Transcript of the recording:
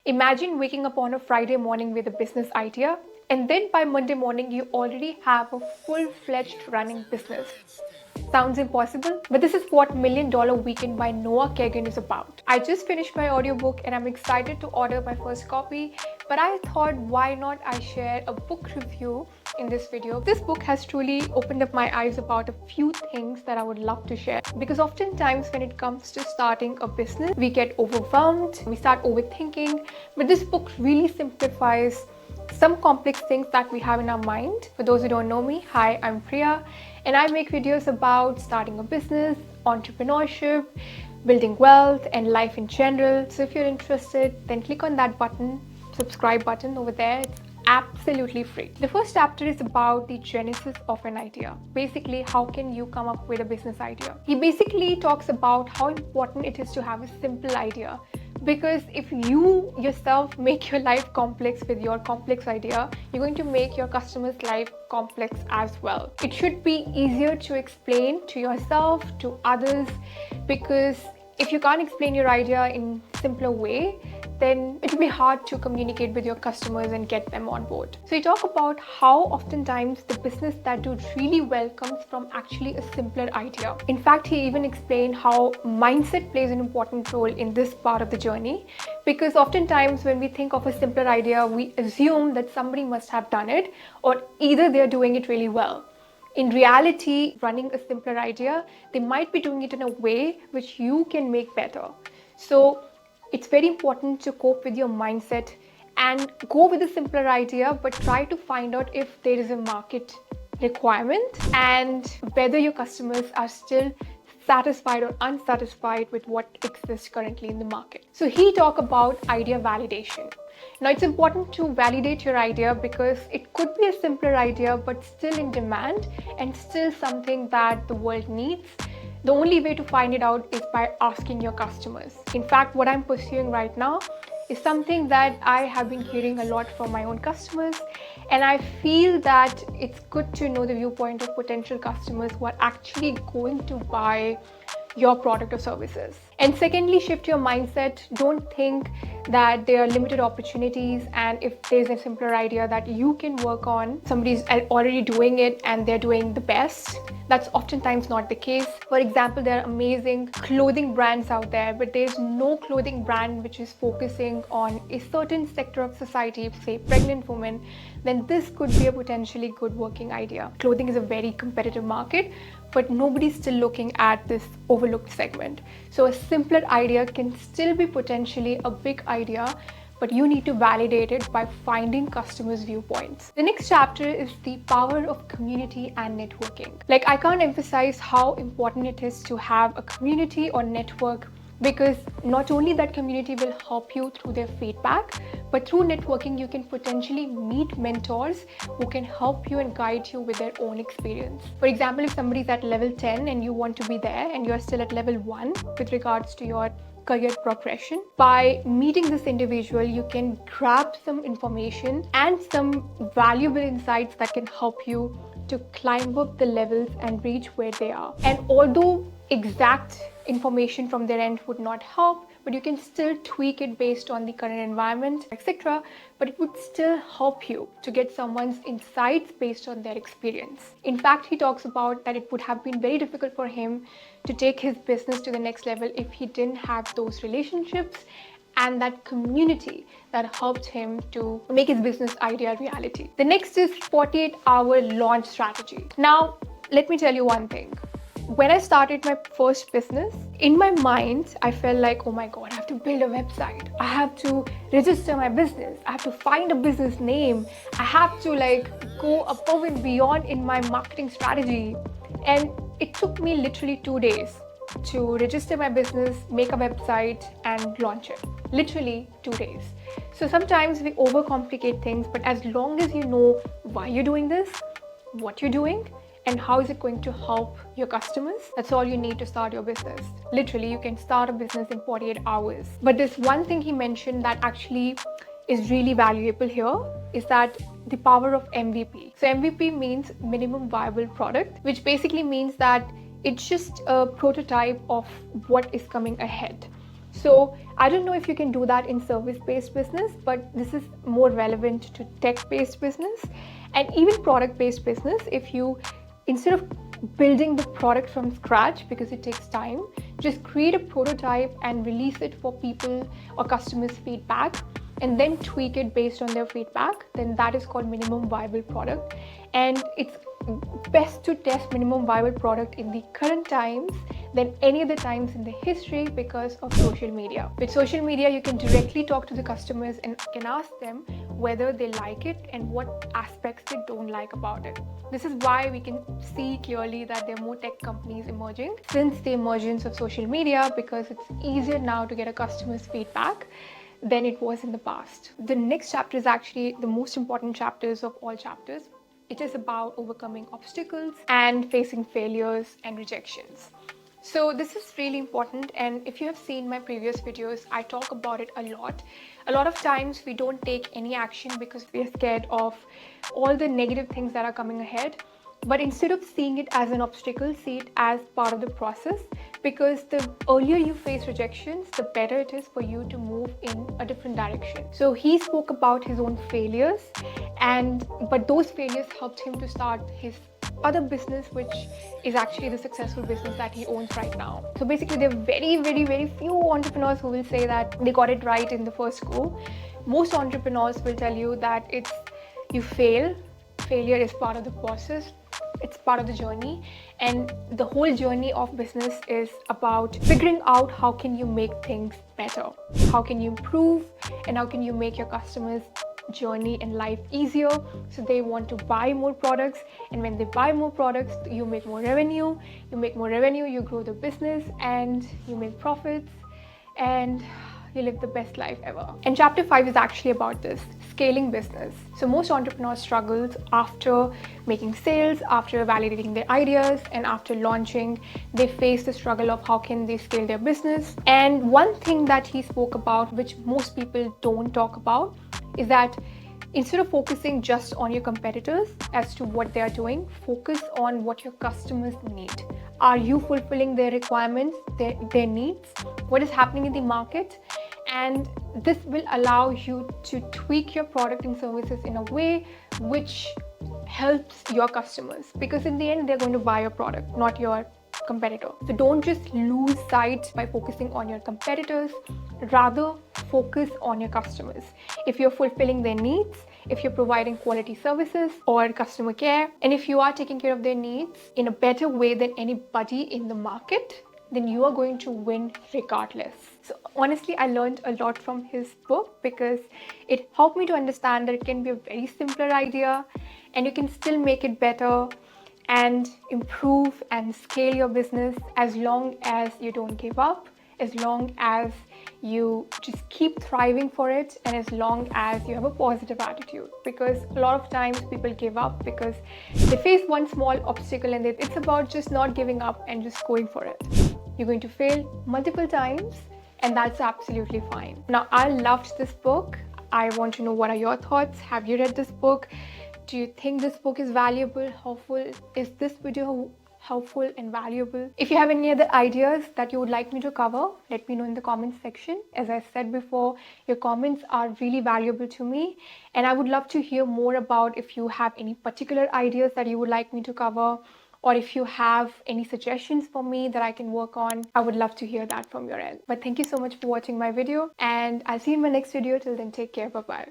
Imagine waking up on a Friday morning with a business idea, and then by Monday morning, you already have a full-fledged running business. Sounds impossible, but this is what Million Dollar Weekend by Noah Kagan is about. I just finished my audiobook and I'm excited to order my first copy, but I thought why not I share a book review in this video. This book has truly opened up my eyes about a few things that I would love to share, because oftentimes when it comes to starting a business, we get overwhelmed, we start overthinking, but this book really simplifies some complex things that we have in our mind. For those who don't know me, hi, I'm Priya, and I make videos about starting a business, entrepreneurship, building wealth, and life in general. So if you're interested, then click on that button, subscribe button over there. It's absolutely free. The first chapter is about the genesis of an idea. Basically, how can you come up with a business idea? He basically talks about how important it is to have a simple idea. Because if you yourself make your life complex with your complex idea, you're going to make your customer's life complex as well. It should be easier to explain to yourself, to others, because if you can't explain your idea in a simpler way, then it will be hard to communicate with your customers and get them on board. So you talk about how oftentimes the business that do really well comes from actually a simpler idea. In fact, he even explained how mindset plays an important role in this part of the journey, because oftentimes when we think of a simpler idea, we assume that somebody must have done it, or either they're doing it really well. In reality, running a simpler idea, they might be doing it in a way which you can make better. So it's very important to cope with your mindset and go with a simpler idea, but try to find out if there is a market requirement and whether your customers are still satisfied or unsatisfied with what exists currently in the market. So he talked about idea validation. Now it's important to validate your idea because it could be a simpler idea but still in demand and still something that the world needs. The only way to find it out is by asking your customers. In fact, what I'm pursuing right now is something that I have been hearing a lot from my own customers, and I feel that it's good to know the viewpoint of potential customers who are actually going to buy your product or services. And secondly, shift your mindset. Don't think that there are limited opportunities, and if there's a simpler idea that you can work on, somebody's already doing it and they're doing the best. That's oftentimes not the case. For example, there are amazing clothing brands out there, but there's no clothing brand which is focusing on a certain sector of society, say pregnant women, then this could be a potentially good working idea. Clothing is a very competitive market, but nobody's still looking at this overlooked segment. So a simpler idea can still be potentially a big idea, but you need to validate it by finding customers' viewpoints. The next chapter is the power of community and networking. Like, I can't emphasize how important it is to have a community or network, because not only that community will help you through their feedback, but through networking, you can potentially meet mentors who can help you and guide you with their own experience. For example, if somebody's at level 10 and you want to be there and you're still at level 1 with regards to your career progression, by meeting this individual, you can grab some information and some valuable insights that can help you to climb up the levels and reach where they are. And although exact information from their end would not help, but you can still tweak it based on the current environment, etc. But it would still help you to get someone's insights based on their experience. In fact, he talks about that it would have been very difficult for him to take his business to the next level if he didn't have those relationships and that community that helped him to make his business idea a reality. The next is 48-hour launch strategy. Now, let me tell you one thing. When I started my first business, in my mind, I felt like, oh my God, I have to build a website. I have to register my business. I have to find a business name. I have to go above and beyond in my marketing strategy. And it took me literally 2 days to register my business, make a website, and launch it. Literally 2 days. So sometimes we overcomplicate things, but as long as you know why you're doing this, what you're doing, and how is it going to help your customers, that's all you need to start your business. Literally, you can start a business in 48 hours. But there's one thing he mentioned that actually is really valuable here, is that the power of MVP. So MVP means minimum viable product, which basically means that it's just a prototype of what is coming ahead. So I don't know if you can do that in service-based business, but this is more relevant to tech-based business and even product-based business. If you, instead of building the product from scratch, because it takes time, just create a prototype and release it for people or customers' feedback, and then tweak it based on their feedback, then that is called minimum viable product. And it's best to test minimum viable product in the current times than any other times in the history because of social media. With social media, you can directly talk to the customers and can ask them whether they like it and what aspects they don't like about it. This is why we can see clearly that there are more tech companies emerging since the emergence of social media, because it's easier now to get a customer's feedback than it was in the past. The next chapter is actually the most important chapters of all chapters. It is about overcoming obstacles and facing failures and rejections. So this is really important, and if you have seen my previous videos, I talk about it a lot. A lot of times we don't take any action because we are scared of all the negative things that are coming ahead. But instead of seeing it as an obstacle, see it as part of the process, because the earlier you face rejections, the better it is for you to move in a different direction. So he spoke about his own failures, but those failures helped him to start his other business, which is actually the successful business that he owns right now. So basically, there are very, very, very few entrepreneurs who will say that they got it right in the first go. Most entrepreneurs will tell you that you fail. Failure is part of the process. It's part of the journey, and the whole journey of business is about figuring out how can you make things better, how can you improve, and how can you make your customers' journey in life easier so they want to buy more products. And when they buy more products, you make more revenue. You make more revenue, you grow the business, and you make profits, and you live the best life ever. And chapter 5 is actually about this, scaling business. So most entrepreneurs struggle after making sales, after validating their ideas, and after launching. They face the struggle of how can they scale their business. And one thing that he spoke about, which most people don't talk about, is that instead of focusing just on your competitors as to what they are doing, focus on what your customers need. Are you fulfilling their requirements, their needs? What is happening in the market? And this will allow you to tweak your product and services in a way which helps your customers, because in the end, they're going to buy your product, not your competitor. So don't just lose sight by focusing on your competitors, rather focus on your customers. If you're fulfilling their needs, if you're providing quality services or customer care, and if you are taking care of their needs in a better way than anybody in the market, then you are going to win regardless. So honestly, I learned a lot from his book, because it helped me to understand that it can be a very simpler idea and you can still make it better and improve and scale your business as long as you don't give up, as long as you just keep thriving for it, and as long as you have a positive attitude. Because a lot of times people give up because they face one small obstacle, and it's about just not giving up and just going for it. You're going to fail multiple times, and that's absolutely fine. Now, I loved this book. I want to know, what are your thoughts? Have you read this book? Do you think this book is valuable, helpful? Is this video helpful and valuable? If you have any other ideas that you would like me to cover, let me know in the comments section. As I said before, your comments are really valuable to me, and I would love to hear more about if you have any particular ideas that you would like me to cover, or if you have any suggestions for me that I can work on. I would love to hear that from your end. But thank you so much for watching my video, and I'll see you in my next video. Till then, take care. Bye-bye.